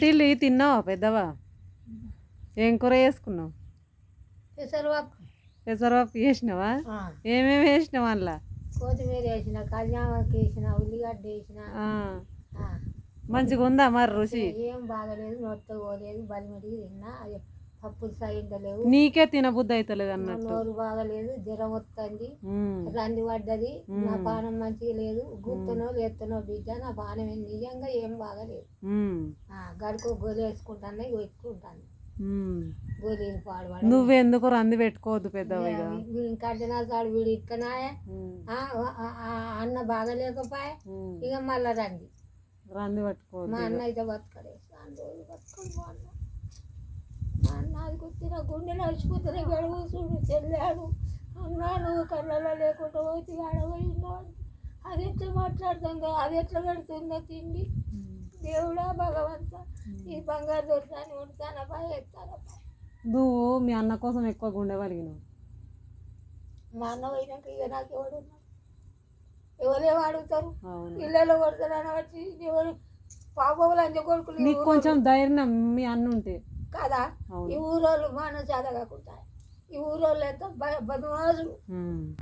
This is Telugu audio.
టిల్లి తిన్నావా పెద్దవా? ఏం కూర చేసుకున్నావు? పెసరపప్పు చేసినావా? ఏమేమి వేసినావు అందులో? కొత్తిమీర వేసిన, కళ్యాణకి వేసిన, ఉల్లిగడ్డ వేసిన. మంచిగా ఉందా మరి రుచి? ఏం బాగలేదు, నొట్టు పోలేదు, బలిమిడికి తిన్నా. అది పప్పులు సైంగా లేవు. నీకే తినబుద్ధి అవుతలేదు అన్నట్టు. నోరు బాగలేదు, జ్వరం వస్తుంది, రంది పడ్డది, నా పానం మంచిగా లేదు. గుర్తునో లేత్తనో బిడ్డ, నా పానం నిజంగా ఏం బాగలేదు. గడుకు గోలు వేసుకుంటాను, పెట్టుకుంటాను గోళీలు పాడుపడ. నువ్వెందుకు రంది పెట్టుకోవద్దు పెద్దవిగా. కట్టినాలు కాడు వీడు ఇక్కనాయ, అన్న బాగలేకపోయా, ఇక మళ్ళా రంది పట్టుకోవద్దు. మా అన్న అయితే బతకలేదు, రోజు బతుకడు. మా అన్న అది కుట్టిన గుండెలు వచ్చిపోతున్న గడువు చూడు చెల్లాడు. అన్నా నువ్వు కళ్ళలో లేకుండా పోతే ఆడపోయిందో, అది ఎట్లా మాట్లాడుతుందో, అది ఎట్లా పెడుతుందో తిండి. దేవుడా భగవంత, ఈ బంగారు దొరికాని ఉంటానా బాయ్ ఎత్తానా. నువ్వు మీ అన్న కోసం ఎక్కువ గుండె కలిగినావు. మా అన్న పోయినాక ఇక నాకు ఎవడు ఉన్నాడు? ఎవరేమో అడుగుతారు, ఇళ్ళలో కొడతారని వచ్చి ఎవరు పాపలు అంచె కొడుకులు. నీకు కొంచెం ధైర్యం మీ అన్న ఉంటే కదా. ఈ ఊరోళ్ళు మానవ చాలా కాకుండా, ఈ ఊరోళ్ళు ఎంత బదమాజులు.